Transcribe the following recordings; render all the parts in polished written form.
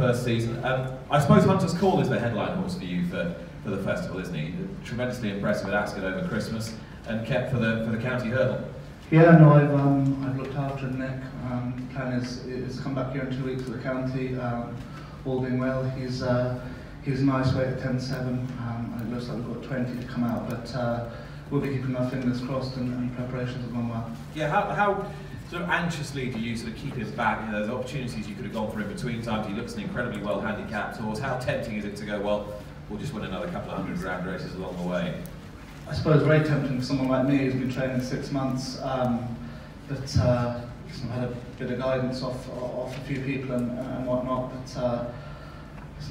first season. I suppose Hunter's Call is the headline horse for you for the festival, isn't he? Tremendously impressive at Ascot over Christmas and kept for the county hurdle. Yeah, no, I've looked after Nick. The plan is to come back here in 2 weeks for the county. All being well, he's a nice weight at 10.7. It looks like we've got 20 to come out, but we'll be keeping our fingers crossed and preparations have gone well. Yeah, how sort of anxiously do you sort of keep him back? You know, there's opportunities you could have gone for in between times. He looks an incredibly well handicapped horse. How tempting is it to go, well, we'll just win another couple of 100 grand races along the way? I suppose very tempting for someone like me who's been training 6 months, but I've had a bit of guidance off a few people and whatnot, but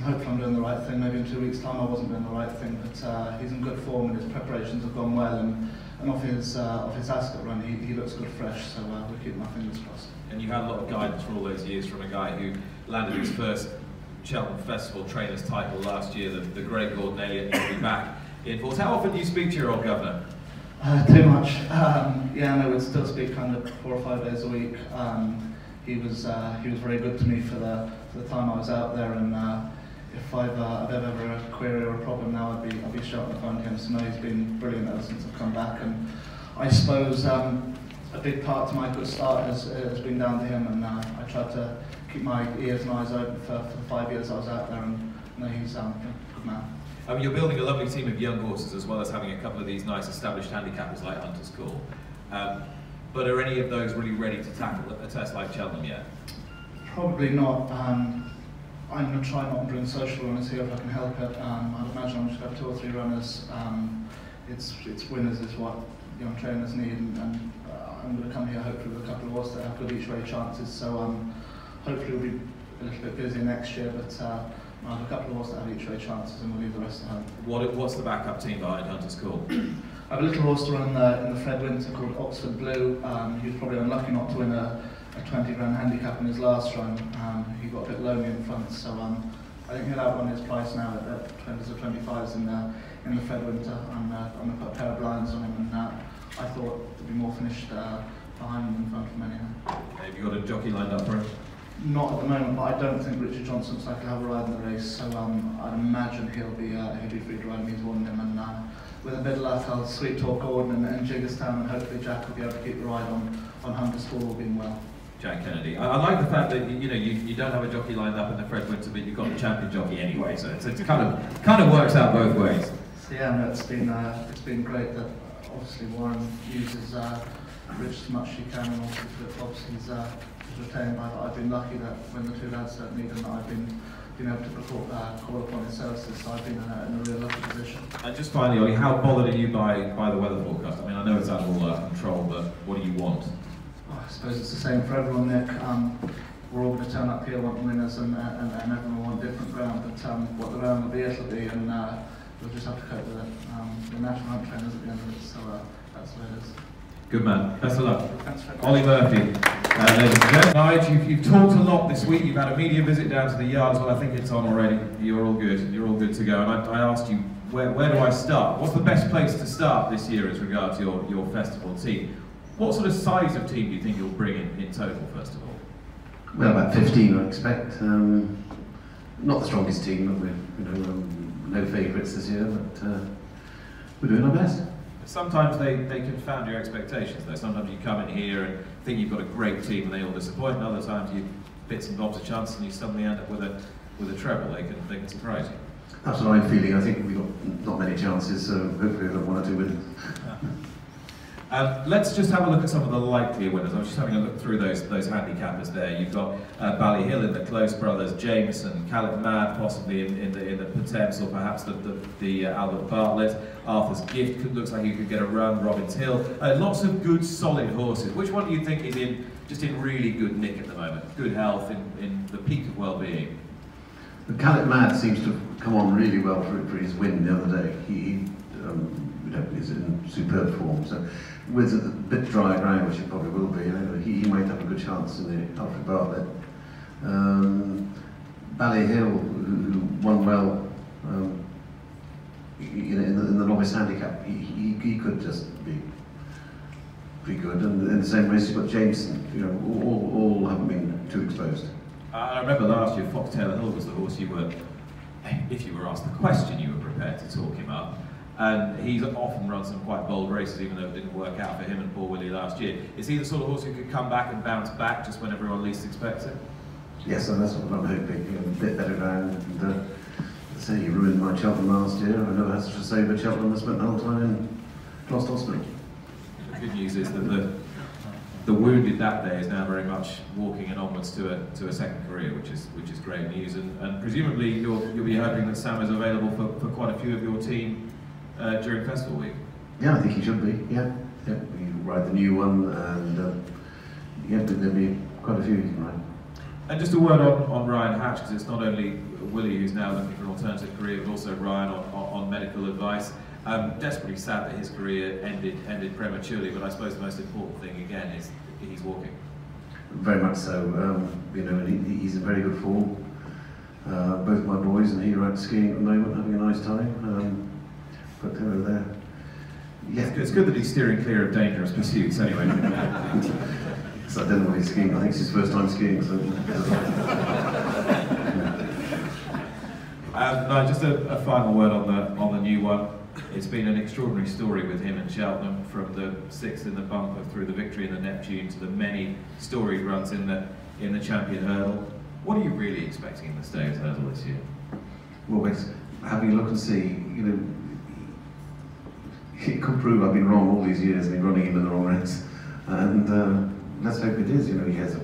hopefully I'm doing the right thing. Maybe in 2 weeks' time I wasn't doing the right thing, but he's in good form and his preparations have gone well, and off his Ascot run he looks good fresh, so we'll keep my fingers crossed. And you had a lot of guidance for all those years from a guy who landed his first Cheltenham Festival trainers title last year, the great Gordon Elliott, will be back in force. How often do you speak to your old governor? Too much. Yeah, no, we'd still speak kind of 4 or 5 days a week. He was very good to me for the time I was out there, and if I've ever a query or a problem now, I'd be shouting the phone to him. So no, he's been brilliant ever since I've come back, and I suppose a big part to my good start has been down to him, and I tried to keep my ears and eyes open for the 5 years I was out there, and no, he's a good man. I mean, you're building a lovely team of young horses as well as having a couple of these nice established handicappers like Hunter's Call. But are any of those really ready to tackle a test like Cheltenham yet? Probably not. I'm going to try not to bring social runners here if I can help it. I'd imagine I'm just going to have 2 or 3 runners. It's winners is what young trainers need, and I'm going to come here hopefully with a couple of horses that have good each way chances. So hopefully we'll be a little bit busy next year, but I have a couple of horses that have each way chances, and we'll leave the rest at home. What's the backup team behind Hunter's Call? I have a little horse to run in the Fred Winter called Oxford Blue. He was probably unlucky not to win a 20 grand handicap in his last run. He got a bit lonely in front, so I think he'll outrun his price now at 20s or 25s in the Fred Winter. I'm going to put a pair of blinds on him, and I thought there'd be more finished behind him than in front of him anyhow. Have you got a jockey lined up for him? Not at the moment, but I don't think Richard Johnson's likely to have a ride in the race, so I'd imagine he'll be free to ride. He's won him, and with a bit of luck, I'll sweet talk Gordon and Jiggerstown, and hopefully Jack will be able to keep the ride on Hunter's Call, all being well. Jack Kennedy. I like the fact that you don't have a jockey lined up in the Fred Winter, but you've got the champion jockey anyway, so it's kind of works out both ways. So yeah, no, it's been great that obviously Warren uses Rich as much as he can, and also flip-flops he's retained by. I've been lucky that when the 2 lads don't need him, I've been able to call upon his services, so I've been in a real lucky position. And just finally, Ollie, how bothered are you by the weather forecast? I mean, I know it's out of all control, but what do you want? I suppose it's the same for everyone, Nick. We're all going to turn up here wanting winners, and everyone will want different ground, but what the ground will be, it'll be, and we'll just have to cope with it. The national hunt trainers at the end of it, so that's what it is. Good man. Best of luck. Thanks very much. Olly Murphy. Ladies and gentlemen. Nigel, you've talked a lot this week. You've had a media visit down to the yard as well. I think it's on already. You're all good. You're all good to go. And I asked you, where do I start? What's the best place to start this year as regards your festival team? What sort of size of team do you think you'll bring in total, first of all? Well, about 15, I expect. Not the strongest team, but we're no favourites this year, but we're doing our best. Sometimes they confound your expectations, though. Sometimes you come in here and think you've got a great team and they all disappoint, and other times you bits and bobs of chance and you suddenly end up with a treble. They can surprise you. That's what I'm feeling. I think we've got not many chances, so hopefully we've got 1 or 2 wins. Let's just have a look at some of the likelier winners. I was just having a look through those handicappers there. You've got Ballyhill in the Close Brothers, Jameson, Caleb Mad possibly in the Potents, or perhaps the Albert Bartlett. Arthur's Gift looks like he could get a run. Robbins Hill. Lots of good, solid horses. Which one do you think is in really good nick at the moment? Good health, in the peak of well-being? Caleb Mad seems to have come on really well for his win the other day. He is in superb form. So with a bit dry ground, which it probably will be, he might have a good chance in the Alfred Bartlett. Ballyhill, who won well in the novice handicap, he could just be pretty good. And in the same race, you've got Jameson. All haven't been too exposed. I remember last year, Foxtail Hill was the horse you were, if you were asked the question, you were prepared to talk him up. And he's often run some quite bold races, even though it didn't work out for him and Paul Willie last year. Is he the sort of horse who could come back and bounce back just when everyone least expects it? Yes, and that's what I'm hoping. You know, a bit better ground. And, say he ruined my Cheltenham last year. I never had such a save at Cheltenham. I spent the whole time in Gloucester Hospital. The good news is that the wounded that day is now very much walking and onwards to a second career, which is great news. And presumably you'll be hoping that Sam is available for quite a few of your team during Festival Week. Yeah, I think he should be. Yeah, yeah. We ride the new one, and yeah, there'll be quite a few you can ride. And just a word on Ryan Hatch, because it's not only Willie who's now looking for an alternative career, but also Ryan on medical advice. Desperately sad that his career ended prematurely, but I suppose the most important thing again is he's walking. Very much so. You know, he's in very good form. Both my boys and he are out skiing at the moment, having a nice time. But they were there. Yeah, it's good that he's steering clear of dangerous pursuits anyway. So I don't know what he's skiing. I think it's his first time skiing. So. No, just a final word on the new one. It's been an extraordinary story with him and Cheltenham, from the 6th in the bumper through the victory in the Neptune to the many storied runs in the Champion Hurdle. What are you really expecting in the Stayers Hurdle this year? Well, it's having a look and see. You know, it could prove I've been wrong all these years and been running him in the wrong race, and let's hope it is. You know, he has a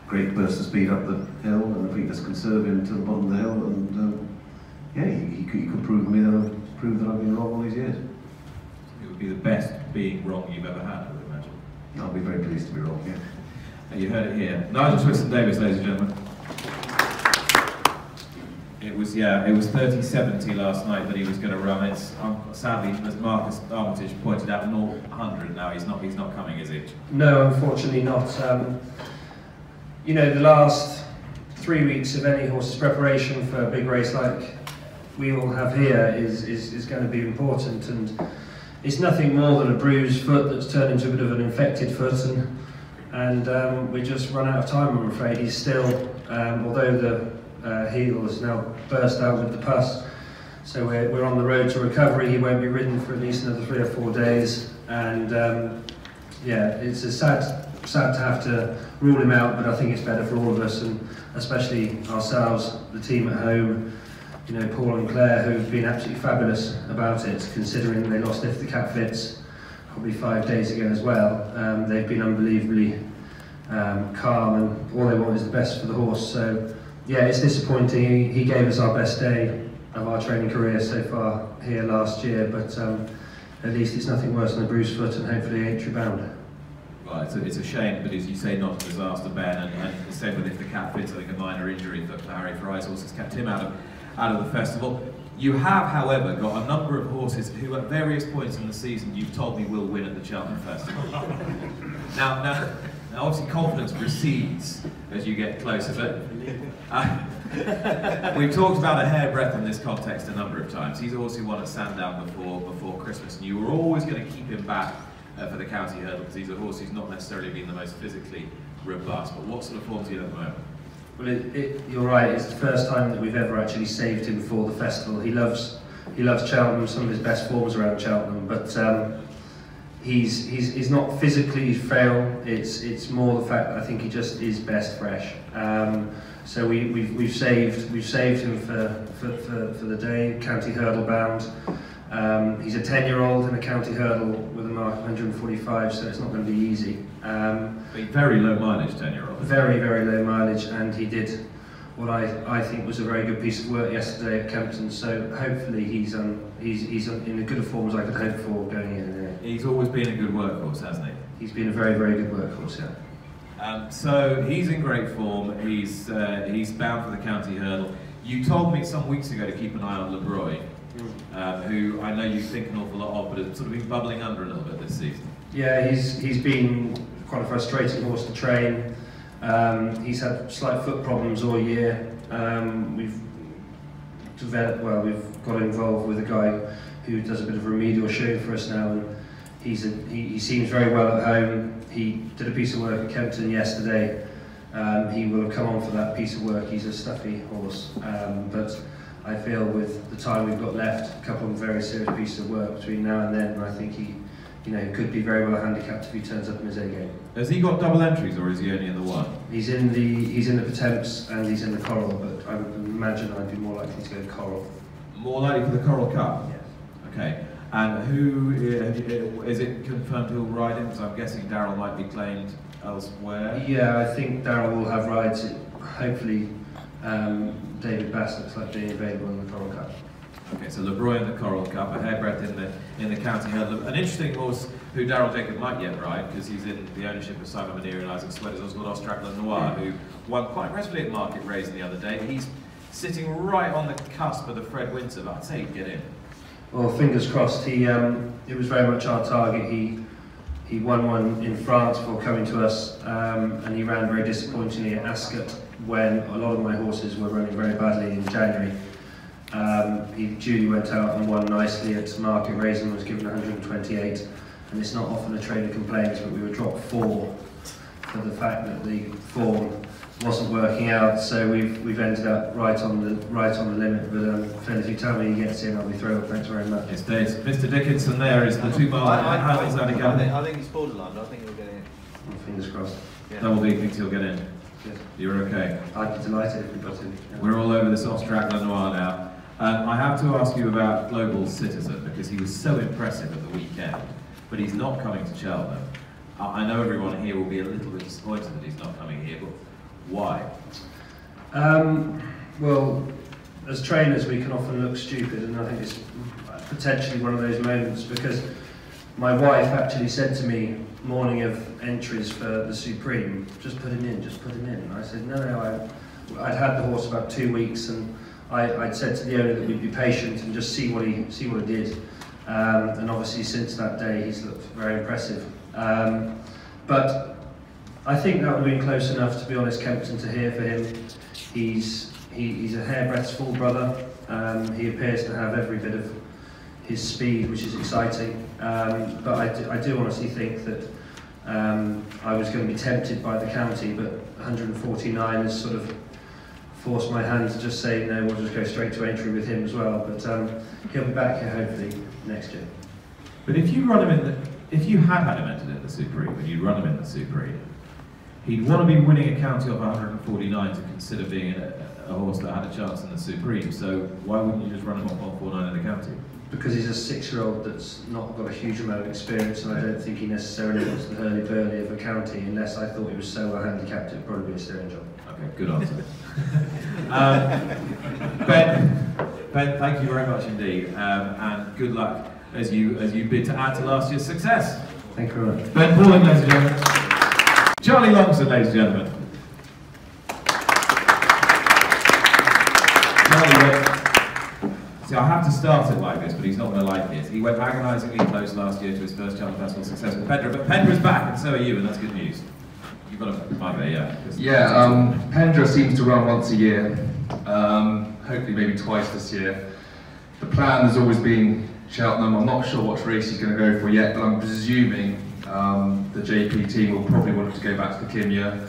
great burst of speed up the hill, and if we just conserve him to the bottom of the hill, and yeah, he could prove that I've been wrong all these years. It would be the best being wrong you've ever had, I would imagine. I'll be very pleased to be wrong, yeah. You heard it here. Nigel Twiston-Davies, ladies and gentlemen. It was 30-70 last night that he was going to run. It's sadly, as Marcus Armitage pointed out, 0-100 now. He's not coming, is he? No, unfortunately not. You know, the last 3 weeks of any horse's preparation for a big race like we all have here is going to be important, and it's nothing more than a bruised foot that's turned into a bit of an infected foot, and we just run out of time, I'm afraid. He's still, although the heel has now burst out with the pus, so we're on the road to recovery. He won't be ridden for at least another 3 or 4 days, and yeah, it's a sad to have to rule him out, but I think it's better for all of us, and especially ourselves, the team at home. You know, Paul and Claire, who've been absolutely fabulous about it, considering they lost If the Cap Fits probably 5 days ago as well. They've been unbelievably calm, and all they want is the best for the horse. So yeah, it's disappointing. He gave us our best day of our training career so far here last year, but at least it's nothing worse than a bruised foot, and hopefully it ain't rebound. Well, it's a shame, but as you say, not a disaster, Ben, and the same with If the Cap Fits. I think a minor injury for Harry Fry's horse has kept him out of the festival. You have, however, got a number of horses who at various points in the season you've told me will win at the Cheltenham Festival. now obviously confidence recedes as you get closer, but we've talked about a hairbreadth in this context a number of times. He's also won at Sandown before Christmas, and you were always going to keep him back for the County Hurdle, because he's a horse who's not necessarily been the most physically robust. But what sort of form's he in at the moment? Well, you're right, it's the first time that we've ever actually saved him for the festival. He loves Cheltenham, some of his best forms around Cheltenham, but he's not physically frail. It's more the fact that I think he just is best fresh. So we've saved him for the day, County Hurdle bound. He's a 10-year-old in a County Hurdle with a mark of 145, so it's not going to be easy. Very low mileage 10-year-old. Very, very low mileage, and he did what I think was a very good piece of work yesterday at Kempton. So hopefully he's in as good a form as I could hope for going in here. He's always been a good workhorse, hasn't he? He's been a very, very good workhorse, yeah. So he's in great form. He's bound for the County Hurdle. You told me some weeks ago to keep an eye on LeBroy, who I know you think an awful lot of, but has sort of been bubbling under a little bit this season. Yeah, he's been quite a frustrating horse to train. He's had slight foot problems all year. We've got involved with a guy who does a bit of remedial show for us now, and he seems very well at home. He did a piece of work at Kempton yesterday, he will have come on for that piece of work. He's a stuffy horse, but I feel with the time we've got left, a couple of very serious pieces of work between now and then, and I think he, could be very well handicapped if he turns up in his A game. Has he got double entries, or is he only in the one? He's in the Potemps and he's in the Coral, but I would imagine I'd be more likely to go Coral. More likely for the Coral Cup? Yes. Okay. And who, is it confirmed who'll ride him? Because I'm guessing Darrell might be claimed elsewhere. Yeah, I think Darrell will have rides. Hopefully, David Bass looks like being available in the Coral Cup. Okay, so LeBroy in the Coral Cup, a hairbreadth in the county hurdle. An interesting horse who Darrell Jacob might yet ride, because he's in the ownership of Simon Maneri and Isaac Sweat, is also called Austrac Noir, who won quite impressively at Market Raising the other day. He's sitting right on the cusp of the Fred Winter, but I'd say he'd get in. Well, fingers crossed. It was very much our target. He won one in France before coming to us, and he ran very disappointingly at Ascot when a lot of my horses were running very badly in January. He duly went out and won nicely at Market Raising, was given 128, and it's not often a trainer complains, but we were dropped 4 for the fact that the form wasn't working out, so we've ended up right on the limit. But Phil, if you tell me he gets in, I'll be thrilled. Thanks very much. It's Mr. Dickinson there is the 2 mile handles out again. I think he's borderline. I think he'll get in. Well, fingers crossed. Yeah. Double D thinks he'll get in. Yes. You're okay. I'd be delighted if we got in. Yeah. We're all over this Austrac Lenoir now. I have to ask you about Global Citizen, because he was so impressive at the weekend, but he's not coming to Cheltenham. I know everyone here will be a little bit disappointed that he's not coming here, but why? Well, as trainers we can often look stupid, and I think it's potentially one of those moments, because my wife actually said to me morning of entries for the Supreme, just put him in, just put him in. And I said, no, I'd had the horse about 2 weeks, and I'd said to the owner that we'd be patient and just see what he did. And obviously since that day he's looked very impressive. But I think that would have been close enough, to be honest, Kempton, to hear for him. He's a hairbreadth's full brother. He appears to have every bit of his speed, which is exciting. But I do honestly think that I was going to be tempted by the county, but 149 has sort of forced my hand to just say, no, we'll just go straight to entry with him as well. But he'll be back here hopefully next year. But if you run him if you had him entered in the Supreme, and you'd run him in the Supreme, he'd want to be winning a county of 149 to consider being a horse that had a chance in the Supreme. So why wouldn't you just run him off 149 in the county? Because he's a 6-year-old that's not got a huge amount of experience, and I don't think he necessarily wants the hurly-burly of a county, unless I thought he was so well handicapped it'd probably be a steering job. Okay, good answer. Ben, thank you very much indeed, and good luck as you bid to add to last year's success. Thank you very much. Ben Pauling, ladies and gentlemen. Charlie Longsdon, ladies and gentlemen. Charlie, see, I have to start it like this, but he's not going to like it. He went agonisingly close last year to his first Cheltenham Festival success with Pendra, but Pendra's back, and so are you, and that's good news. You've got a fiver, yeah. Yeah, Pendra seems to run once a year, hopefully maybe twice this year. The plan has always been Cheltenham. I'm not sure what race he's going to go for yet, but I'm presuming the JP team will probably want him to go back to the Kimya,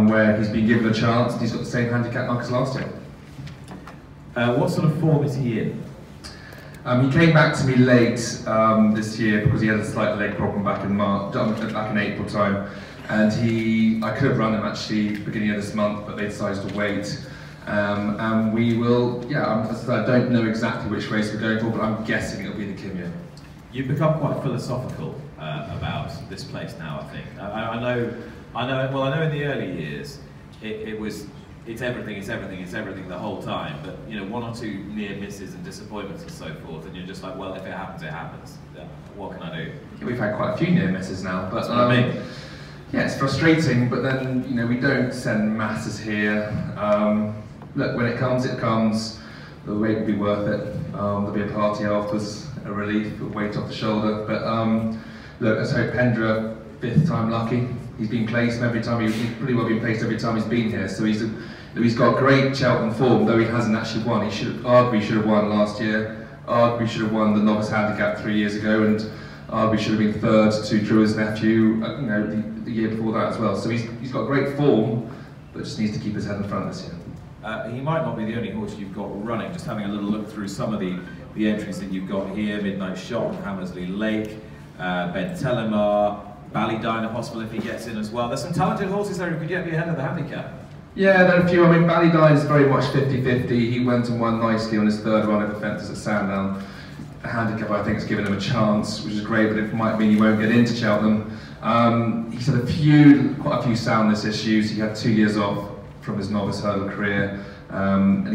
where he's been given a chance and he's got the same handicap mark as last year. What sort of form is he in? He came back to me late this year because he had a slight leg problem back in April time, and I could have run him actually beginning of this month, but they decided to wait. And we will, I don't know exactly which race we're going for, but I'm guessing it'll be the Kimya. You've become quite philosophical about this place now, I think. I know in the early years it's everything the whole time, but you know, 1 or 2 near misses and disappointments and so forth, and you're just like, well, if it happens, it happens. What can I do? Yeah, we've had quite a few near misses now, but that's what I mean. Yeah, it's frustrating, but then, you know, we don't send masses here. Look, when it comes, it comes. The wait will be worth it. There'll be a party afterwards, a relief, a weight off the shoulder. But look, let's hope Pendra, 5th time lucky. He's been placed every time. He's pretty well been placed every time he's been here. So he's got great Cheltenham form, though he hasn't actually won. He arguably should have won last year. Arguably should have won the novice handicap 3 years ago, and arguably should have been 3rd to Drew's nephew, the year before that as well. So he's got great form. but just needs to keep his head in front this year. He might not be the only horse you've got running. Just having a little look through some of the entries that you've got here: Midnight Shot, Hammersley Lake, Ben Telemar, Ballydiner possible if he gets in as well. There's some talented horses there who could get me ahead of the handicap. Yeah, there are a few. I mean, Ballydine's very much 50-50. He went and won nicely on his third run over fences at Sandown. A handicap, I think, has given him a chance, which is great, but it might mean he won't get into Cheltenham. He's had quite a few soundness issues. He had 2 years off from his novice hurdle career, and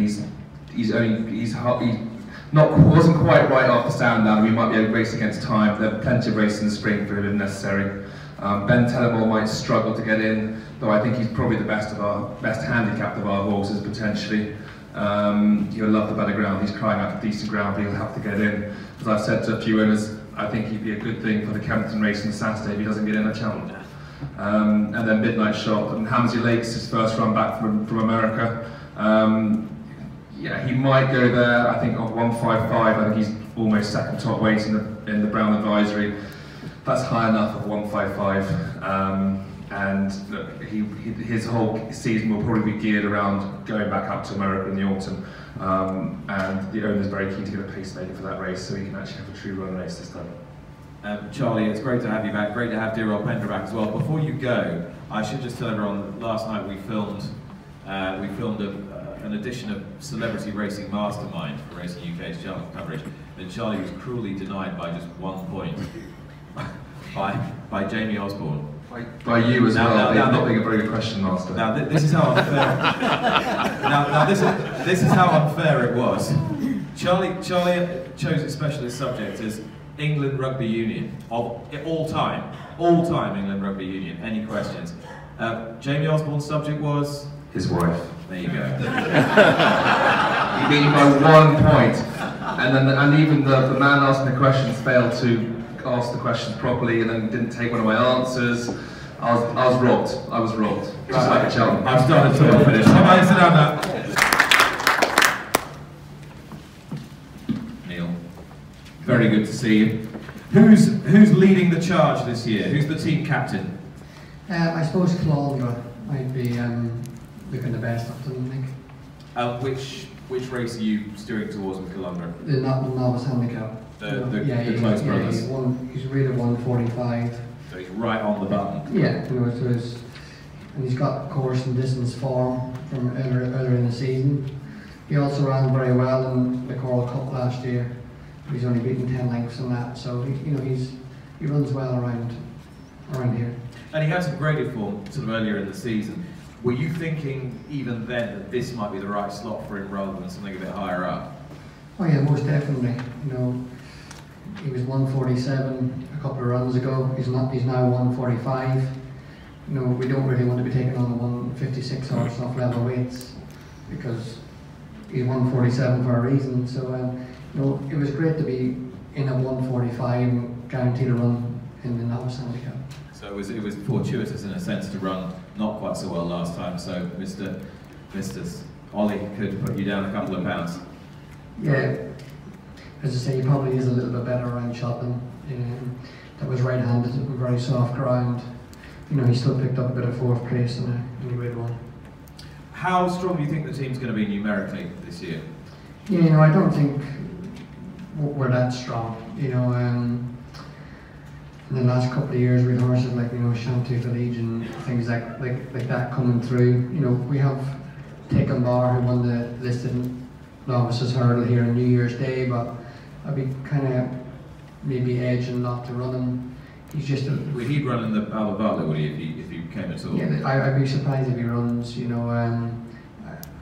wasn't quite right after Sandown. We might be able to race against time. There are plenty of races in the spring for him if necessary. Ben Telemar might struggle to get in, though I think he's probably the best handicapped of our horses potentially. He'll love the better ground. He's crying out for decent ground, but he'll have to get in. As I've said to a few owners, I think he'd be a good thing for the Kempton race on Saturday if he doesn't get in at Cheltenham. And then Midnight Shot and Hammersley Lake's his first run back from America. Yeah, he might go there. I think on 155. I think he's almost second top weight in the Brown Advisory. That's high enough of 155. And look, his whole season will probably be geared around going back up to America in the autumn. And the owner's very keen to get a pacemaker for that race, so he can actually have a true run race this time. Charlie, it's great to have you back. Great to have dear old Pendra back as well. Before you go, I should just tell everyone that last night we filmed an edition of Celebrity Racing Mastermind for Racing UK's Cheltenham coverage, and Charlie was cruelly denied by just 1 point by Jamie Osborne. By you as well, not being a very good question master. Now this is how unfair. this is how unfair it was. Charlie chose his specialist subject as England Rugby Union of all time England Rugby Union. Any questions? Jamie Osborne's subject was his wife. There you go. He beat him by 1 point, and even the man asking the questions failed to ask the questions properly, and then didn't take one of my answers. I was robbed. I was robbed. Just like a Cheltenham. I've started to finish. Come on, sit down now. Neil, very good to see you. Who's leading the charge this year? Who's the team captain? I suppose Cheltenham might be looking the best of them, I think. Which race are you steering towards with Cheltenham? The novice handicap. The close brothers. He's rated 145. So he's right on the button. Yeah, and he's got course and distance form from earlier in the season. He also ran very well in the Coral Cup last year. He's only beaten 10 lengths on that, so he runs well around here. And he had some graded form sort of earlier in the season. Were you thinking even then that this might be the right slot for him rather than something a bit higher up? Oh yeah, most definitely. He was 147 a couple of runs ago. He's now 145. We don't really want to be taking on the 156 horse off level weights because he's 147 for a reason. So it was great to be in at 145 and guaranteed a run in the novice handicap. So it was fortuitous in a sense to run not quite so well last time. So Mr. Olly could put you down a couple of pounds. Yeah. As I say, he probably is a little bit better around Cheltenham. That was right-handed and very soft ground. He still picked up a bit of fourth place in a Grade 1. How strong do you think the team's going to be numerically this year? Yeah, I don't think we're that strong. In the last couple of years, we had horses like Shantou Village and things like that coming through. We have Taken Bar, who won the listed novices hurdle here on New Year's Day, but I'd be kind of maybe edging not to run him. He's just Would he run in the Albert Bartlett, would he, if he came at all? Yeah, I'd be surprised if he runs.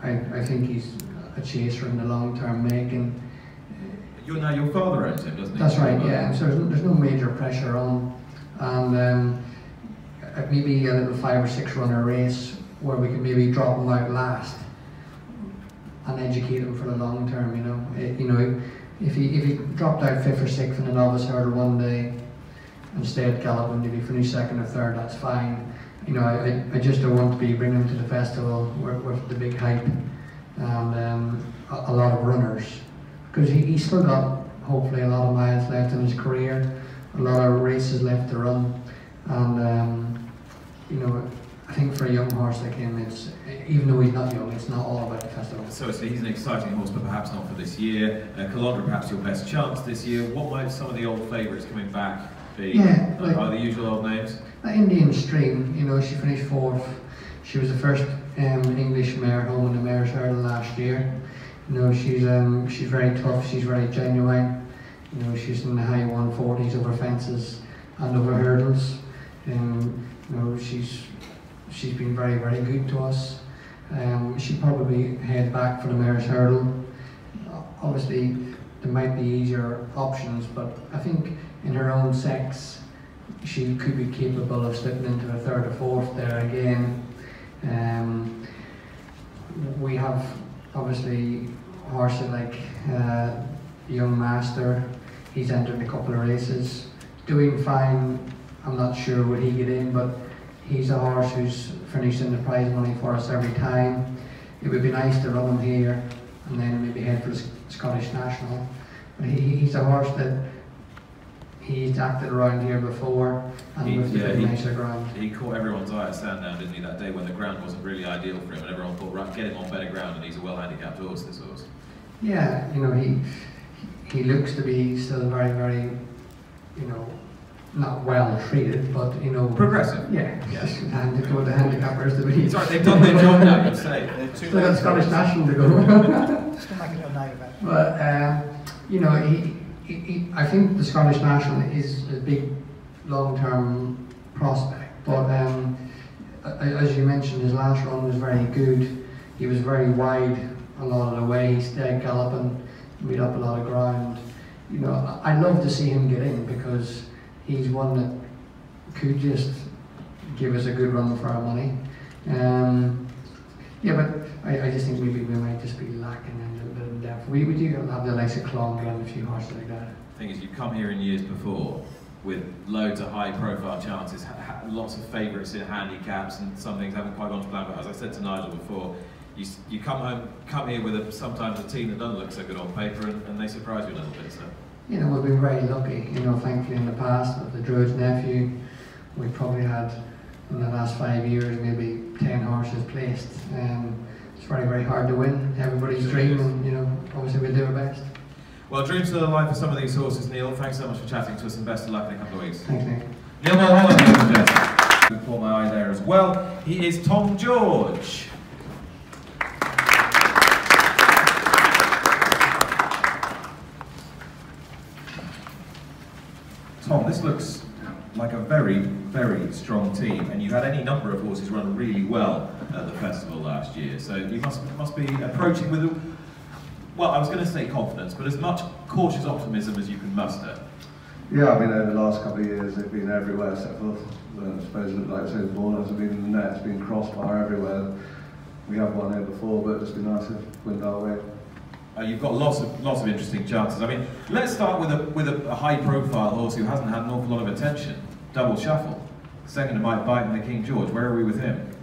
I think he's a chaser in the long-term making. Your father owns him, doesn't he? That's right. Yeah. So there's no major pressure on, and maybe a little 5 or 6 runner race where we can maybe drop him out last and educate him for the long term. If he dropped out 5th or 6th in the novice hurdle one day and stayed at Gallopin, if he finished 2nd or 3rd, that's fine. I just don't want to be bringing him to the festival with the big hype and a lot of runners, because he's still got hopefully a lot of miles left in his career, a lot of races left to run, and I think for a young horse like him, it's, even though he's not young, it's not all about the festival. So he's an exciting horse, but perhaps not for this year. Cheltenham, perhaps your best chance this year. What might some of the old favourites coming back be? Yeah, like, are the usual old names? Indian Stream, you know, she finished 4th. She was the first English mare home in the Mayor's Hurdle last year. You know, she's very tough, she's very genuine. You know, she's in the high 140s over fences and over hurdles. You know, she's been very, very good to us. She'd probably head back for the Mayor's Hurdle. Obviously, there might be easier options, but I think in her own sex, she could be capable of slipping into a 3rd or 4th there again. We have obviously horses like Young Master. He's entered a couple of races, doing fine. I'm not sure would he get in, but he's a horse who's finishing the prize money for us every time. It would be nice to run him here and then maybe head for the Scottish National. But he's a horse that he's acted around here before, and with the nicer ground. He caught everyone's eye at Sandown, didn't he, that day when the ground wasn't really ideal for him, and everyone thought, right, get him on better ground, and he's a well-handicapped horse, this horse. Yeah, you know, he looks to be still very, very, you know, not well treated, but you know, progressive. Yeah, yes. And to go to handicappers to be. Sorry, they've done their job now. You say. Still got Scottish National to go. But you know, I think the Scottish National is a big long-term prospect. But as you mentioned, his last run was very good. He was very wide a lot of the way. He stayed galloping, made up a lot of ground. You know, I'd love to see him get in because he's one that could just give us a good run for our money. Yeah, but I just think maybe we might just be lacking in a little bit of depth. We do have the likes of Clonga and a few horses like that. The thing is, you've come here in years before with loads of high-profile chances, lots of favourites in handicaps, and some things haven't quite gone to plan. But as I said to Nigel before, you come here with sometimes a team that doesn't look so good on paper, and they surprise you a little bit. So. You know, we've been very lucky. You know, thankfully in the past with the Druid's Nephew, we probably had in the last 5 years maybe 10 horses placed. It's very, very hard to win. Everybody's dream, and you know, obviously we'll do our best. Well, dreams still alive for some of these horses, Neil. Thanks so much for chatting to us, and best of luck in a couple of weeks. Thanks, Nick. Neil Mulholland, who caught my eye there as well. He is Tom George. Tom, this looks like a very, very strong team, and you had any number of horses run really well at the festival last year, so you must be approaching with, well, I was going to say confidence, but as much cautious optimism as you can muster. Yeah, I mean, over the last couple of years, they've been everywhere, except for, I suppose, like I said, Bournemouth have been in the net, it's been crossbar everywhere. We have won here before, but it's been nice to win our way. You've got lots of interesting chances. I mean, let's start with a high-profile horse who hasn't had an awful lot of attention. Double Shuffle, second to Mike Bite and the King George. Where are we with him?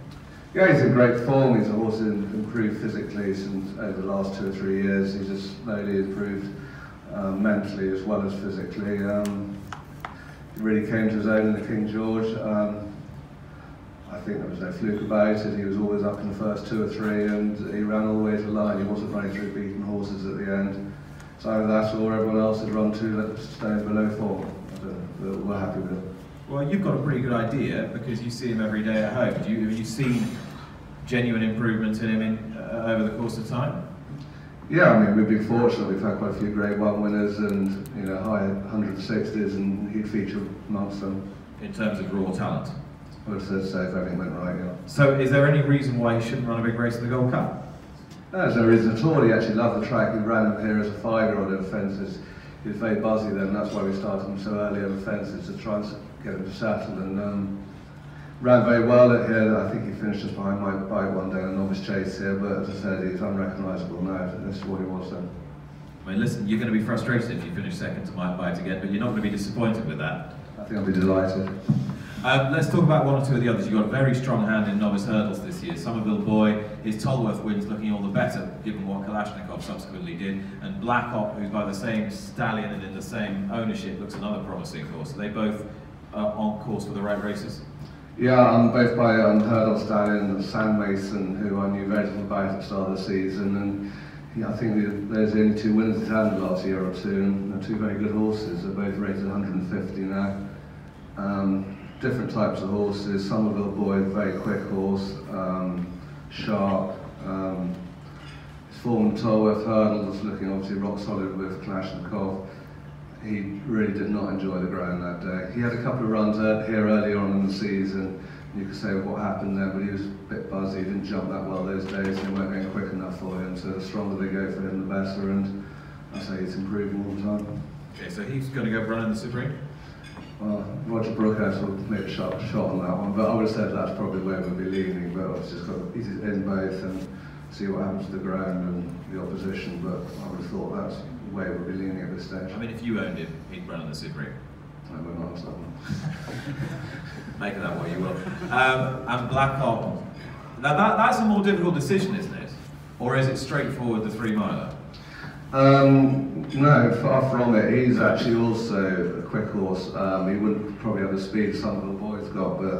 Yeah, he's in great form. He's a horse who's improved physically since over the last 2 or 3 years. He's just slowly improved mentally as well as physically. He really came to his own in the King George. I think there was no fluke about it. He was always up in the first 2 or 3, and he ran all the way to the line. He wasn't running through beaten horses at the end. So either that or everyone else had run 2 stones below form. We're happy with it. Well, you've got a pretty good idea because you see him every day at home. Have you seen genuine improvements in him over the course of time? Yeah, I mean, we've been fortunate. We've had quite a few Grade 1 winners and high 160s, and he'd feature amongst them. In terms of raw talent? I would say if everything went right, yeah. So is there any reason why he shouldn't run a big race in the Gold Cup? No, there's no reason at all. He actually loved the track. He ran him here as a 5-year-old over fences. He was very buzzy then, and that's why we started him so early over fences, to try and get him to settle, and ran very well at here. I think he finished just behind Mike Bite one day in a novice chase here, but as I said, he's unrecognisable now. This is what he was then. I mean, listen, you're going to be frustrated if you finish second to Mike Bite again, but you're not going to be disappointed with that. I think I'll be delighted. Let's talk about 1 or 2 of the others. You've got a very strong hand in novice hurdles this year. Somerville Boy, his Tolworth win's looking all the better, given what Kalashnikov subsequently did. And Black Hop, who's by the same stallion and in the same ownership, looks another promising horse. Are they both on course for the right races? Yeah, both by Hurdle Stallion and Sam Mason, who I knew very little about at the start of the season, and yeah, I think there's only 2 winners he's had in the last year or two, and they're 2 very good horses. They're both rated 150 now. Different types of horses. Somerville Boy, very quick horse, sharp. His form Tolworth Hurdle was looking obviously rock solid with Kalashnikov. He really did not enjoy the ground that day. He had a couple of runs here earlier on in the season. You could say what happened there, but he was a bit buzzy. He didn't jump that well those days, and they weren't going quick enough for him. So the stronger they go for him, the better. And I say he's improving all the time. Okay, so he's going to go run in the Supreme? Well, Roger Brookhouse will make a sharp shot on that one, but I would have said that's probably where we'll be leaning. But I've just got to ease it in both and see what happens to the ground and the opposition. But I would have thought that's where we'll be leaning at this stage. I mean, if you owned him, he'd run in the Supreme. I will not answer that one. Make of that what you will. And Black Hawk. Now that's a more difficult decision, isn't it? Or is it straightforward, the 3 miler? No, far from it. He's actually also a quick horse. He wouldn't probably have the speed some of the boys got, but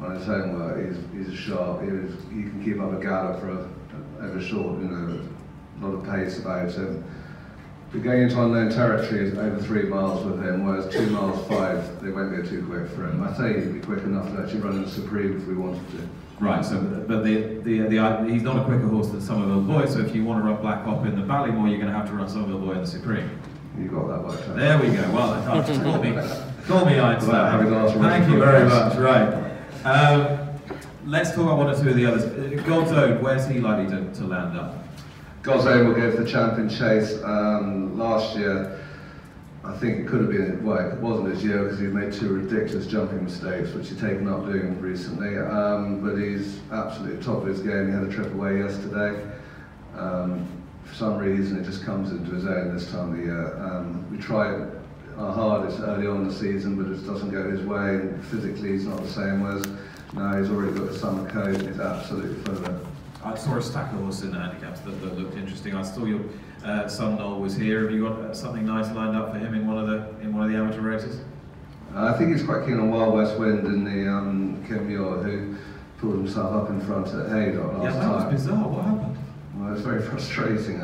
on his own work, he's sharp. He can keep up a gallop over short, you know, a lot of pace about him. But going into unknown territory is over 3 miles with him, whereas 2 miles 5, they won't go too quick for him. I say he'd be quick enough to actually run in the Supreme if we wanted to. Right, so but he's not a quicker horse than Somerville Boy, so if you want to run Black Hop in the Ballymore, you're going to have to run Somerville Boy in the Supreme. You got that worked out. There we go. Well, I can't call me Einstein. Thank you very much. Right. Let's talk about 1 or 2 of the others. God's Own, where's he likely to land up? God's Own will go for the champion chase. Last year, I think it could have been, well, it wasn't his year because he made 2 ridiculous jumping mistakes, which he's taken up doing recently. But he's absolutely top of his game. He had a trip away yesterday. For some reason, it just comes into his own this time of the year. We try our hardest early on in the season, but it doesn't go his way. And physically, he's not the same. Whereas now he's already got the summer coat, and he's absolutely full of it. I saw a stack of horses in the handicaps that looked interesting. I saw your son Noel was here. Have you got something nice lined up for him in one of the amateur races? I think he's quite keen on Wild West Wind in the Kim Muir, who pulled himself up in front at Haydock last time. Yeah, that was bizarre. What happened? Well, it's very frustrating.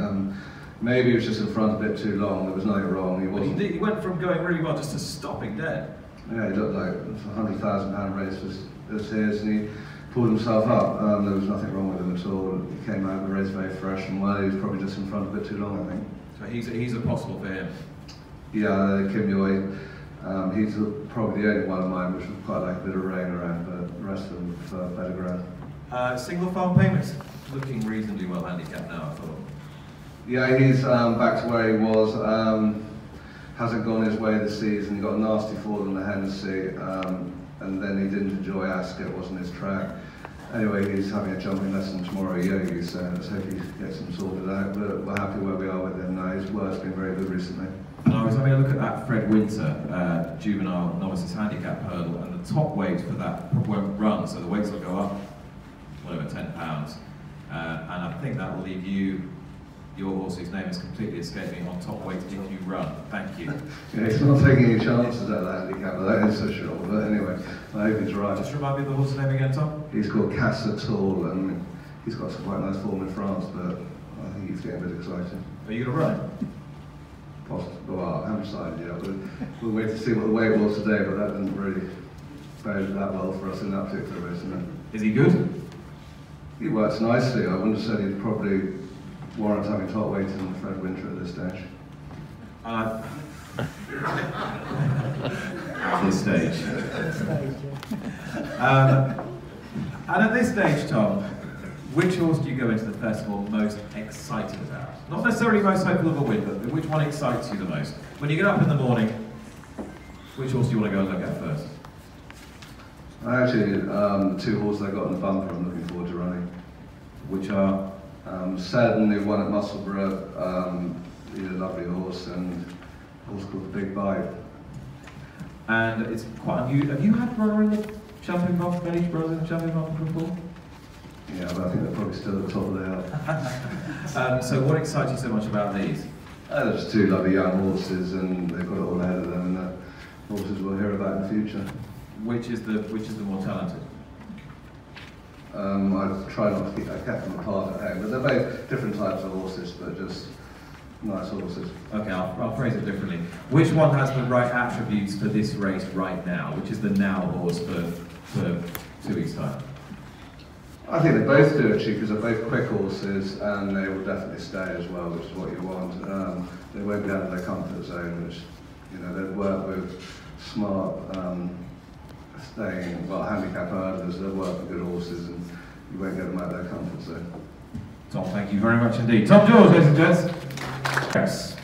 Maybe he was just in front a bit too long. There was nothing wrong. He wasn't. He went from going really well just to stopping dead. Yeah, he looked like a £100,000 race was his, and he pulled himself up. There was nothing wrong with him at all. He came out of the race very fresh and well. He was probably just in front a bit too long, I think. So he's a possible for him. Yeah, Kim Muir. He's probably the only one of mine which would quite like a bit of rain around, but the rest of them prefer better ground. Single farm payments looking reasonably well handicapped now, I thought. Yeah, he's back to where he was. Hasn't gone his way this season. He got a nasty fall in the Hennessy, and then he didn't enjoy Ascot. It wasn't his track. Anyway, he's having a jumping lesson tomorrow at Yogi, so let's hope he gets him sorted out. But we're happy where we are with him now. His work's been very good recently. And I was having a look at that Fred Winter juvenile novices handicap hurdle, and the top weight for that won't run, so the weights will go up, whatever, £10. And I think that will leave your horse's name is completely escaping on top weight if you run. Thank you. Yeah, he's not taking any chances at that handicap, but that is so short. But anyway, I hope he's right. Just remind me of the horse's name again, Tom? He's called Cassatoul, and he's got some quite nice form in France, but I think he's getting a bit excited. Are you going to run? Possibly. Well, I haven't decided yet. We'll wait to see what the weight was today, but that didn't really bode that well for us in that particular race, isn't it? Is he good? He works nicely. I wouldn't have said he'd probably warrant having top weight in Fred Winter at this stage. At this stage. And at this stage, Tom, which horse do you go into the festival most excited about? Not necessarily most hopeful of a win, but which one excites you the most? When you get up in the morning, which horse do you want to go and look at first? Actually, the 2 horses I got in the bumper I'm looking forward to running. Which are? Seddon, who won at Musselburgh, he's a lovely horse, and a horse called the Big Bite. And it's quite unusual. Have you had a runner in the champion bumper, many brothers in the champion bumper before? Yeah, but I think they're probably still at the top of the hill. So what excites you so much about these? They're just 2 lovely young horses, and they've got it all ahead of them, and the horses we'll hear about in the future. which is the more talented? I try not to keep, I kept them apart at home, but they're both different types of horses, but just nice horses. Okay, I'll phrase it differently. Which one has the right attributes for this race right now? Which is the now horse for 2 weeks' time? I think they both do actually, because they're both quick horses, and they will definitely stay as well, which is what you want. They won't be out of their comfort zone, which, you know, they'll work with smart, handicap hurdlers, they'll work with good horses, and you won't get them out of their comfort zone. Tom, thank you very much indeed. Tom George, ladies and gents. Yes.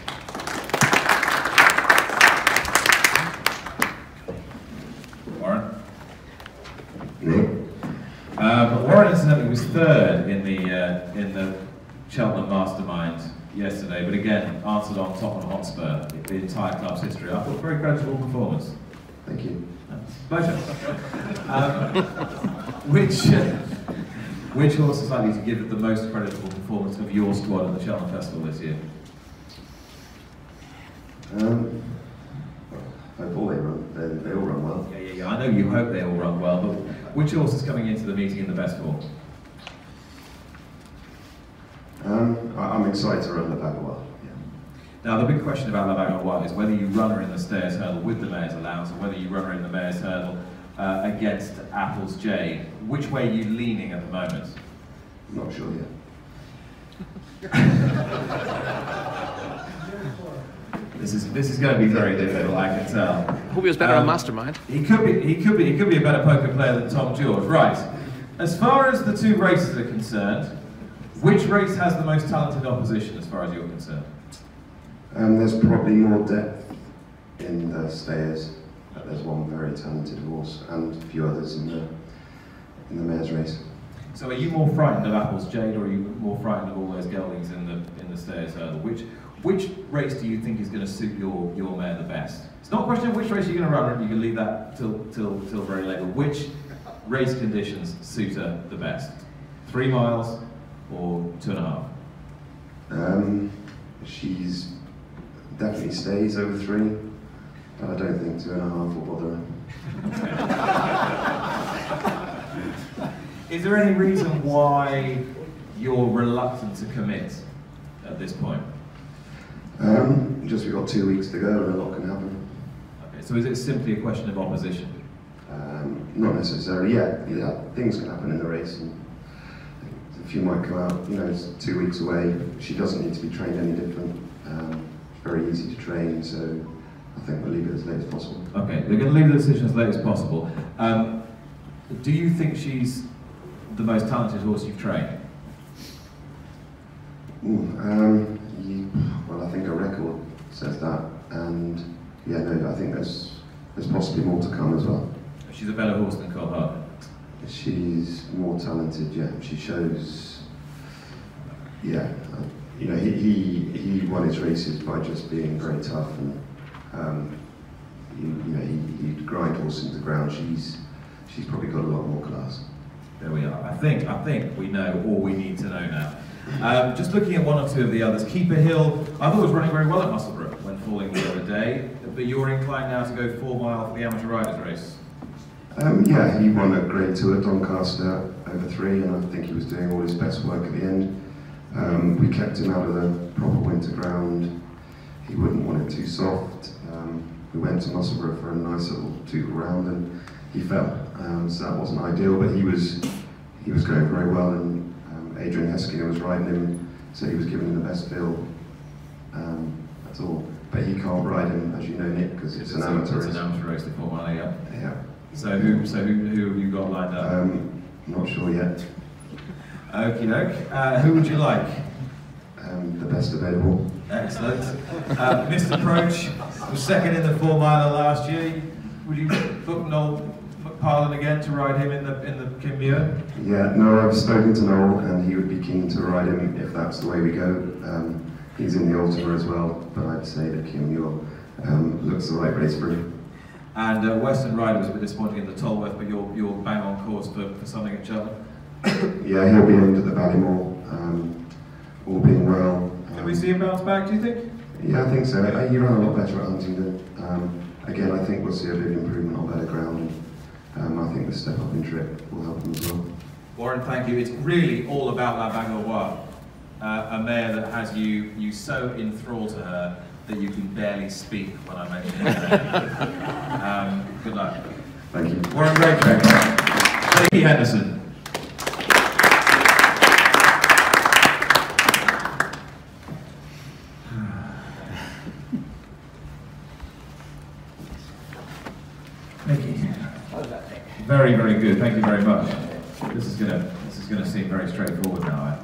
Warren. Warren incidentally was third in the Cheltenham Mastermind yesterday, but again answered on Tottenham Hotspur, the entire club's history. I thought very creditable performance. Thank you. Pleasure. Which horse is likely to give the most creditable performance of your squad at the Cheltenham Festival this year? Hope all they all run well. Yeah. I know you hope they all run well, but which horse is coming into the meeting in the best form? I'm excited to run the back well. Yeah. Now the big question about La Bague is whether you run her in the Stayers Hurdle with the Mayor's Allowance or whether you run her in the Mayor's Hurdle against Apple's Jade. Which way are you leaning at the moment? Not sure yet. This is going to be very difficult, I can tell. Hope he was better on Mastermind. He could be a better poker player than Tom George. Right. As far as the two races are concerned, which race has the most talented opposition as far as you're concerned? There's probably more depth in the Stayers. There's one very talented horse and a few others in the mare's race. So are you more frightened of Apple's Jade, or are you more frightened of all those geldings in the Stayers Hurdle? Which race do you think is going to suit your mare the best? It's not a question of which race you're going to run, you can leave that till very late, but which race conditions suit her the best? 3 miles or 2.5? She's definitely stays over 3, but I don't think 2.5 will bother her. Is there any reason why you're reluctant to commit at this point? Just we've got 2 weeks to go and a lot can happen. Okay, so is it simply a question of opposition? Not necessarily. Yeah, things can happen in the race, and a few might come out. You know, it's 2 weeks away. She doesn't need to be trained any different. It's very easy to train, so I think we'll leave it as late as possible. Okay, they're going to leave the decision as late as possible. Do you think she's the most talented horse you've trained? Well, I think a record says that, and yeah, no, I think there's possibly more to come as well. She's a better horse than Cole Hartley. She's more talented, yeah. She shows, yeah. You know, he won his races by just being very tough, and he'd grind horses into the ground. She's probably got a lot more class. There we are. I think we know all we need to know now. Just looking at one or two of the others, Keeper Hill, I thought was running very well at Musselburgh when falling the other day, but you're inclined now to go 4 mile for the amateur riders race. Yeah, he won a Grade 2 at Doncaster over 3, and I think he was doing all his best work at the end. We kept him out of the proper winter ground. He wouldn't want it too soft. We went to Musselburgh for a nice little 2 round, and he fell. So that wasn't ideal, but he was going very well, and Adrian Heskiner was riding him, so he was giving him the best feel. That's all. But he can't ride him, as you know, Nick, because it's an amateur race. It's an amateur race, the 4 mile, yeah. Yeah. So who have you got lined up? Not sure yet. Okie doke. Who would you like? The best available. Excellent. Mr. Proach was second in the 4 miler last year. Would you book Noel McParlin again to ride him in the Kim Muir? Yeah, no, I've spoken to Noel, and he would be keen to ride him if that's the way we go. He's in the Ultima as well, but I'd say that Kim Muir looks the right race for him. And Western Rider was a bit disappointing in the Tolworth, but you're bang on course for something at Cheltenham. Yeah, he'll be aimed at the Ballymore, all being well. Can we see him bounce back, do you think? Yeah, I think so. He ran a lot better at Huntingdon. Again, I think we'll see a big improvement on better ground. I think the step up in trip will help them as well. Warren, thank you. It's really all about La Bagonoise, a mare that has you so enthralled to her that you can barely speak when I mention it. Good luck. Thank you. Warren Greatrex. Nicky Henderson. Nicky. Very, very good. Thank you very much. This is gonna seem very straightforward now.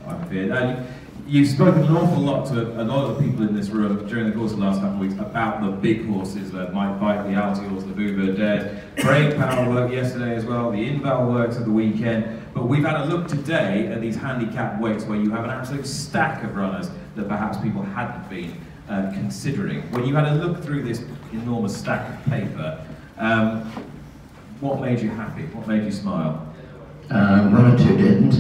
I fear. You've spoken an awful lot to a lot of the people in this room during the course of the last couple of weeks about the big horses, the Mike Bike, the Altiors, the Boo Dares. Great power work yesterday as well, the Inval works at the weekend. But we've had a look today at these handicap weights where you have an absolute stack of runners that perhaps people hadn't been considering. When you had a look through this enormous stack of paper, what made you happy? What made you smile? One or two didn't.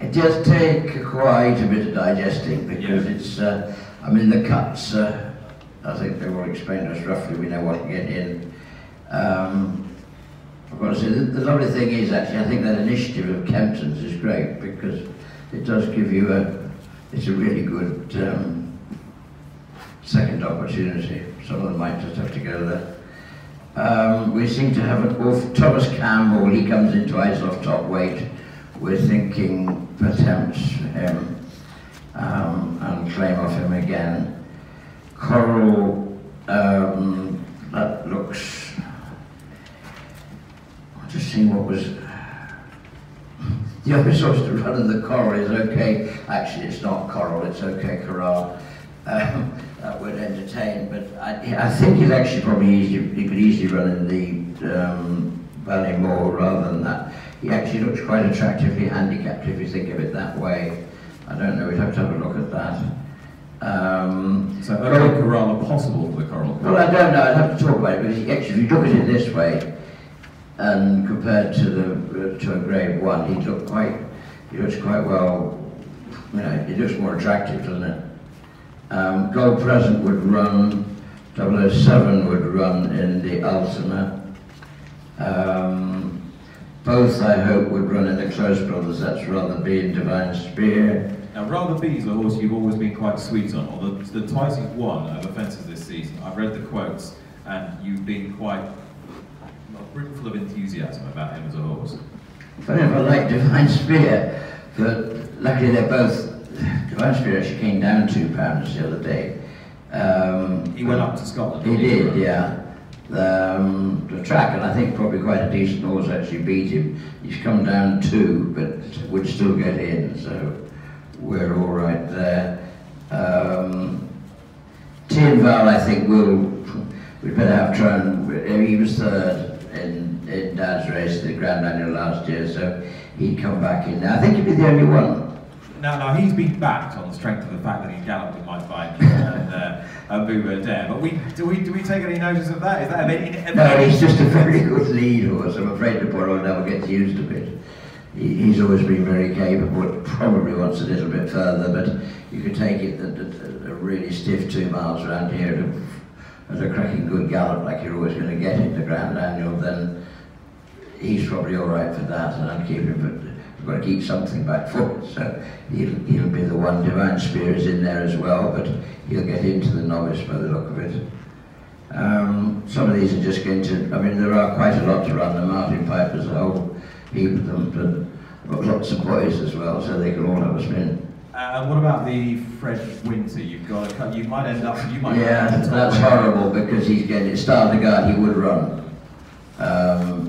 It does take quite a bit of digesting because it's, I mean, the cuts, I think they will explain to us roughly, we know what to get in. I've got to say, the lovely thing is actually, I think that initiative of Kempton's is great because it does give you it's a really good second opportunity. Some of them might just have to go there. We seem to have Thomas Campbell, he comes into Isleworth top weight. We're thinking attempts for him and claim off him again. Coral, that looks, I'm just seeing what was, the other source to run in the Coral is OK, actually it's not Coral, it's OK Corral. That would entertain, but I think he's actually probably he could easily run in the Ballymore rather than that. He actually looks quite attractively handicapped if you think of it that way. I don't know, we'd have to have a look at that. So OK Corral are possible for the Coral? Well, I don't know, I'd have to talk about it, because actually if you look at it this way, and compared to a grade 1, he looks quite well, you know, he looks more attractive, doesn't it? Gold Present would run, 007 would run in the Ultimate. Both, I hope, would run in the Close Brothers, that's Rather Be and Divine Spear. Now, Rather Be is a horse you've always been quite sweet on, although the twice you've won over fences this season, I've read the quotes, and you've been quite brimful of enthusiasm about him as a horse. Funny enough, I like Divine Spear, but luckily they're both, Divine Spear actually came down £2 the other day. He went up to Scotland. He did, yeah. The track, and I think probably quite a decent horse actually beat him. He's come down 2, but would still get in, so we're all right there. Tinval, I think we'd better have try and, he was third in Dad's race, the Grand Annual last year, so he'd come back in there. I think he'd be the only one. Now he's been backed on the strength of the fact that he galloped with Mike Bike and Boo Dare, but do we take any notice of that? Is that no, he's just a very good lead horse. I'm afraid the poor old devil gets used a bit. He's always been very capable, probably wants a little bit further, but you could take it that a really stiff 2 miles around here as a cracking good gallop like you're always going to get in the Grand Annual, then he's probably all right for that, and I'd keep him, but we've got to keep something back for it, so he'll be the one. Divine Spear is in there as well, but he'll get into the novice by the look of it. Some of these are just going to, I mean, there are quite a lot to run. The Martin Piper's a whole heap of them, but got lots of boys as well, so they can all have a spin. What about the Fred Winter? You've got a cut. You might end up. Yeah, that's horrible because he's getting start the guard. He would run.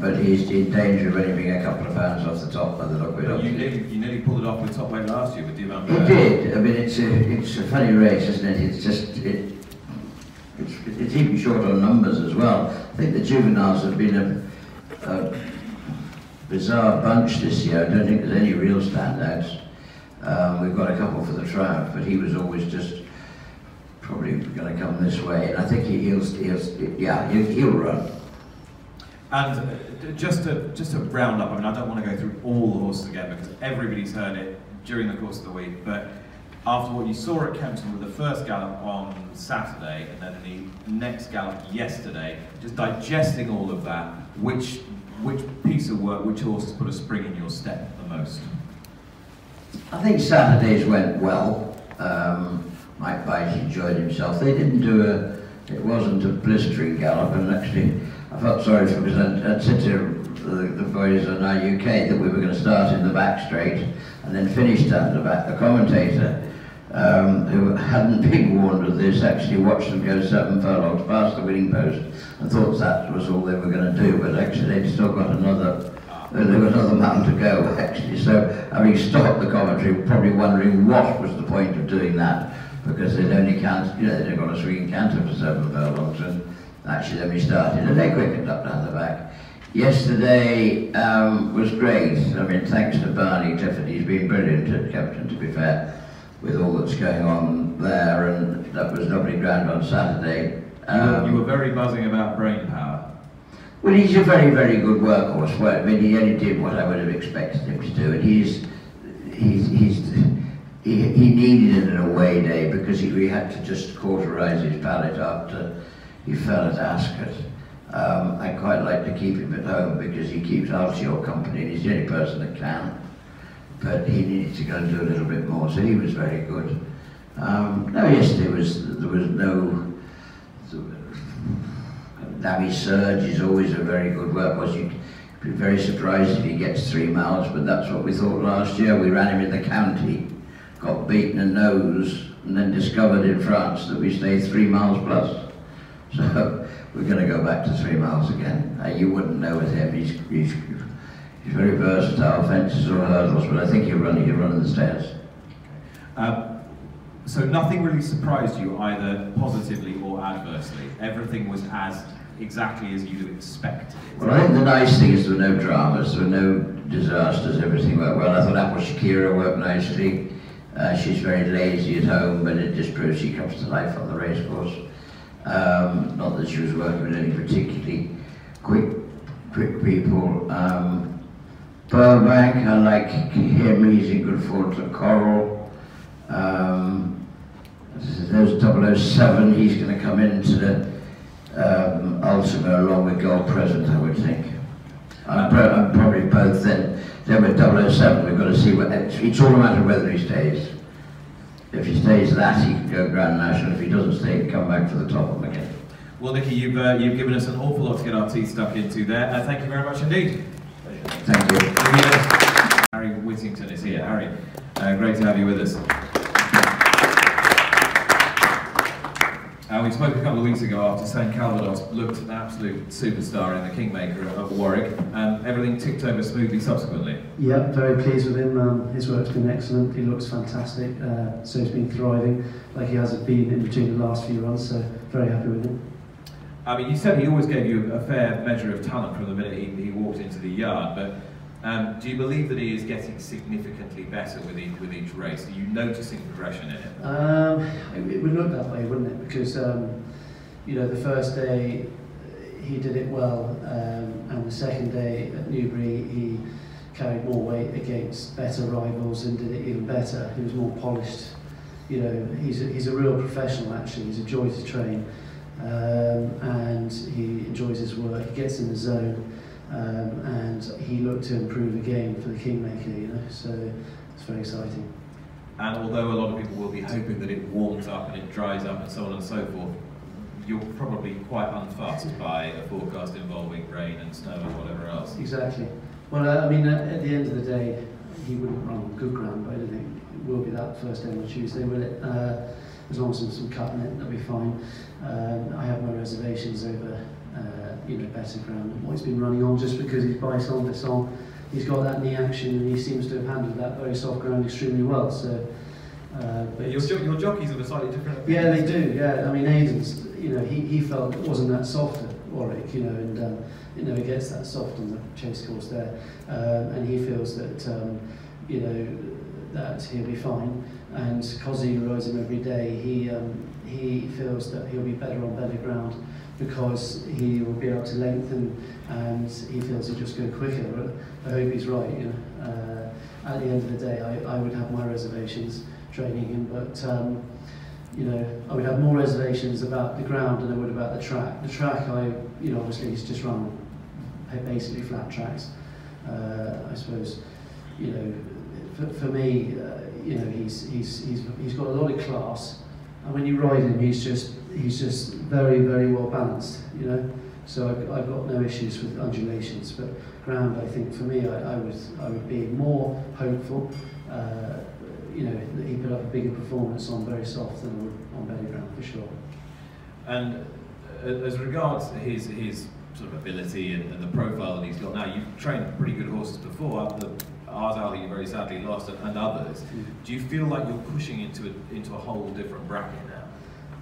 But he's in danger of only being a couple of pounds off the top by the look of it. You nearly pulled it off with top weight last year with Divan. He did. I mean, it's a funny race, isn't it? It's just it's even short on numbers as well. I think the juveniles have been a bizarre bunch this year. I don't think there's any real standouts. We've got a couple for the Trout, but he was always just probably going to come this way, and I think he'll run. And just to round up, I mean, I don't want to go through all the horses again because everybody's heard it during the course of the week, but after what you saw at Kempton with the first gallop on Saturday and then the next gallop yesterday, just digesting all of that, which piece of work, which horse has put a spring in your step the most? I think Saturdays went well. Mike Bice enjoyed himself. They didn't do it wasn't a blistering gallop, and actually I felt sorry for him because I'd said to the boys on our UK that we were going to start in the back straight and then finish down the back. The commentator, who hadn't been warned of this, actually watched them go 7 furlongs past the winning post and thought that was all they were going to do, but actually they'd still got another mountain to go, actually. So having stopped the commentary, probably wondering what was the point of doing that, because they'd only they'd got a swinging canter for 7 furlongs, and actually then we started, and they quickened up down the back. Yesterday was great. I mean, thanks to Barney Clifford, he's been brilliant at Kempton, to be fair, with all that's going on there, and that was lovely ground on Saturday. You were very buzzing about brain power. Well, he's a very, very good workhorse. Well, I mean, he only did what I would have expected him to do, and he needed it in a away day because he had to just cauterize his palate after he fell at Ascot. I quite like to keep him at home because he keeps Alcior company, and he's the only person that can. But he needed to go and do a little bit more, so he was very good. No, yesterday there was no. Nami Surge is always a very good workhorse. You'd be very surprised if he gets 3 miles, but that's what we thought last year. We ran him in the county, got beaten a nose, and then discovered in France that we stayed 3 miles plus. So we're going to go back to 3 miles again. You wouldn't know with him. He's very versatile, fences or hurdles, but I think he'll run the stairs. So nothing really surprised you, either positively or adversely? Everything was exactly as you'd have expected it? Well, I think the nice thing is there were no dramas, there were no disasters, everything went well. I thought Apple Shakira worked nicely. She's very lazy at home, but it just proves she comes to life on the racecourse. Not that she was working with any particularly quick people. Burbank, I like him, he's in good form to Coral. There's 007, he's going to come into the Ultima along with Gold Present, I would think. I'm probably both then with 007, we've got to see what, it's all a matter of whether he stays. If he stays that, he can go Grand National. If he doesn't stay, he can come back to the top of them again. Well, Nicky, you've given us an awful lot to get our teeth stuck into there. Thank you very much indeed. Thank you. Harry Whittington is here. Harry, great to have you with us. We spoke a couple of weeks ago after St Calvados looked an absolute superstar in the Kingmaker of Warwick. Everything ticked over smoothly subsequently. Yeah, very pleased with him. His work's been excellent. He looks fantastic. So he's been thriving like he has been in between the last few runs. So very happy with him. I mean, you said he always gave you a fair measure of talent from the minute he walked into the yard, but do you believe that he is getting significantly better with each race? Are you noticing progression in him? It would look that way, wouldn't it? Because you know, the first day he did it well, and the second day at Newbury he carried more weight against better rivals and did it even better. He was more polished. You know, he's a real professional actually. He's a joy to train, and he enjoys his work. He gets in the zone. And he looked to improve again for the Kingmaker, you know, so it's very exciting. And although a lot of people will be hoping that it warms up and it dries up and so on and so forth, you're probably quite unfussed by a forecast involving rain and snow and whatever else. Exactly. Well, I mean, at the end of the day, he wouldn't run on good ground, but I don't think it will be that first day on Tuesday, will it? As long as there's some cut in it, that'll be fine. I have my reservations over you know, better ground than what he's been running on, just because he's by Saint-Vincent. He's got that knee action and he seems to have handled that very soft ground extremely well. So, but your jockeys have a slightly different opinion. Yeah, they do. Yeah, I mean, Aidan's, you know, he felt it wasn't that soft at Warwick, you know, and it never gets that soft on the chase course there, and he feels that you know, that he'll be fine. And because he rides him every day, he feels that he'll be better on better ground, because he will be able to lengthen and he feels he'll just go quicker. But I hope he's right, you At the end of the day, I would have my reservations training him, but you know, I would have more reservations about the ground than I would about the track. The track, you know, obviously he's just run basically flat tracks. I suppose, you know, for me, you know, he's got a lot of class, and when you ride him, he's just very, very well balanced, you know. So I've got no issues with undulations, but ground, I think for me, I would be more hopeful, you know, that he put up a bigger performance on very soft than I would on better ground for sure. And as regards his sort of ability and the profile that he's got now, you've trained pretty good horses before. Ours out that you very sadly lost, and others. Do you feel like you're pushing into a whole different bracket now?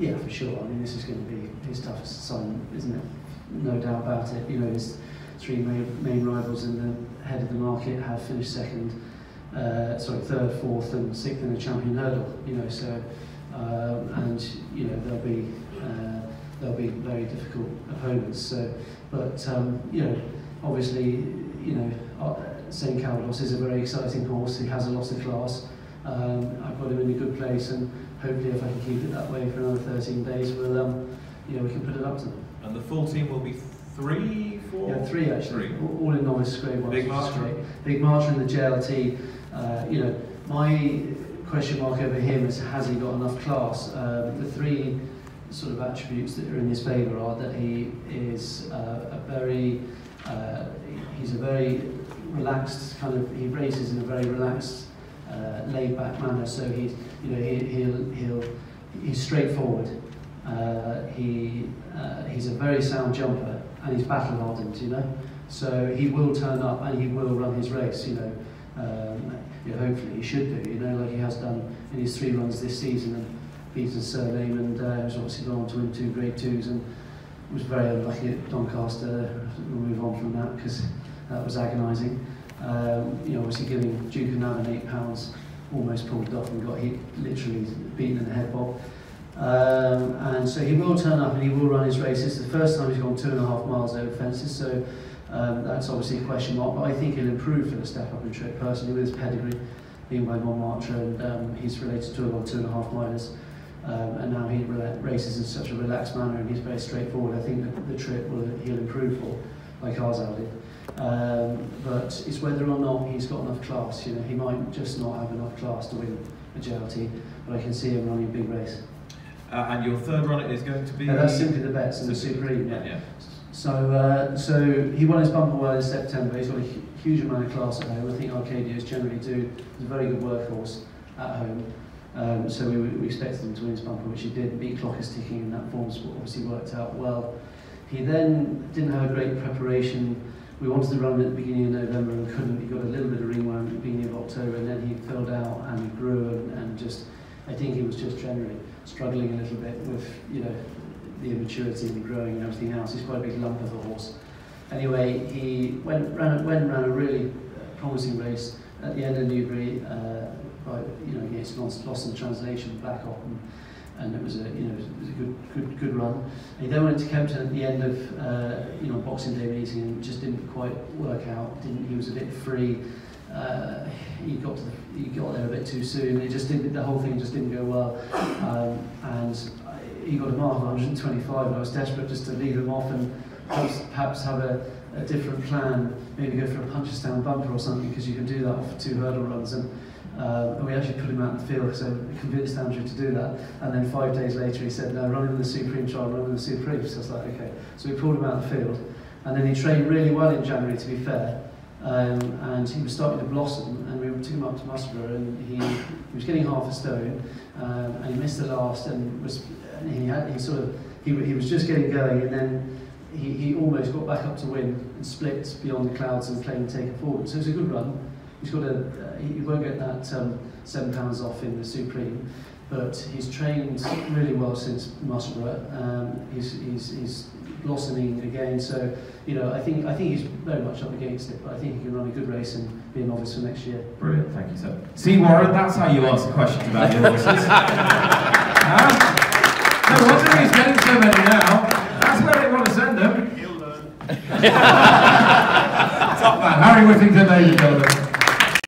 Yeah, for sure. I mean, this is going to be his toughest assignment, isn't it? No doubt about it. You know, his three main rivals in the head of the market have finished third, fourth, and sixth in the champion hurdle. You know, so and you know they'll be very difficult opponents. So, but you know, obviously, you know, St Calvados is a very exciting horse. He has a lot of class. I've got him in a good place, and hopefully, if I can keep it that way for another 13 days, we'll you know, we can put it up to them. And the full team will be 3, 4? Yeah, 3 actually. 3. All in novice grade 1. Big Marcher? Big Marcher in the JLT. You know, my question mark over him is, has he got enough class? The 3 sort of attributes that are in his favour are that he is he's a very relaxed kind of, he races in a very relaxed, laid-back manner. So he's, you know, he's straightforward. He's a very sound jumper, and he's battle hardened, you know. So he will turn up and he will run his race, you know. Yeah, hopefully he should do, you know, like he has done in his 3 runs this season, and beaten Surname, and has obviously gone on to win 2 Grade 2s, and was very unlucky at Doncaster. We'll move on from that because that was agonising. You know, obviously giving Duke of Navan £8, almost pulled off and got hit, literally beaten in the head bob. And so he will turn up and he will run his races. The first time he's gone 2.5 miles over fences, so that's obviously a question mark, but I think he'll improve for the step up and trip personally with his pedigree, being by Montmartre, and he's related to about 2.5 milers. And now he races in such a relaxed manner, and he's very straightforward. I think that the trip he'll improve for, like Arzal did. But it's whether or not he's got enough class. You know, he might just not have enough class to win a JLT, but I can see him running a big race. And your third run is going to be? That's Simply the Bets and the Supreme. Yeah. So he won his bumper well in September. He's got a huge amount of class at home. I think Arcadios generally do. He's a very good workhorse at home. So we expected him to win his bumper, which he did. Beat Clockers Ticking, and that form's obviously worked out well. He then didn't have a great preparation. We wanted to run him at the beginning of November and couldn't. He got a little bit of ringworm at the beginning of October, and then he filled out and he grew, and just, I think he was just generally struggling a little bit with, you know, the immaturity and the growing and everything else. He's quite a big lump of a horse. Anyway, he ran a really promising race at the end of Newbury, against Lost in Translation, Black Hawk, and it was a good run. And he then went to Kempton at the end of Boxing Day meeting, and just didn't quite work out. He was a bit free. He got there a bit too soon. The whole thing just didn't go well, and he got a mark of 125, and I was desperate just to leave him off and perhaps have a different plan, maybe go for a Punchestown bumper or something, because you can do that off 2 hurdle runs. And we actually put him out in the field, so I convinced Andrew to do that. And then 5 days later he said, no, run him in the Supreme, try and run him in the Supreme. So I was like, okay. So we pulled him out of the field. And then he trained really well in January, to be fair. And he was starting to blossom, and we took him up to Musselburgh, and he was getting half a stone, and he missed the last, and he was just getting going, and then he almost got back up to win and split beyond the clouds and claimed to take it forward. So it was a good run. He's got he won't get that £7 off in the Supreme, but he's trained really well since Musselburgh. He's blossoming again, so I think he's very much up against it, but I think he can run a good race and be a novice for next year. Brilliant, thank you, sir. See, Warren, that's how you answer questions about your horses. No wonder he's getting so many now. That's where they want to send them. He'll learn. Top man, Harry Whittington, ladies and gentlemen.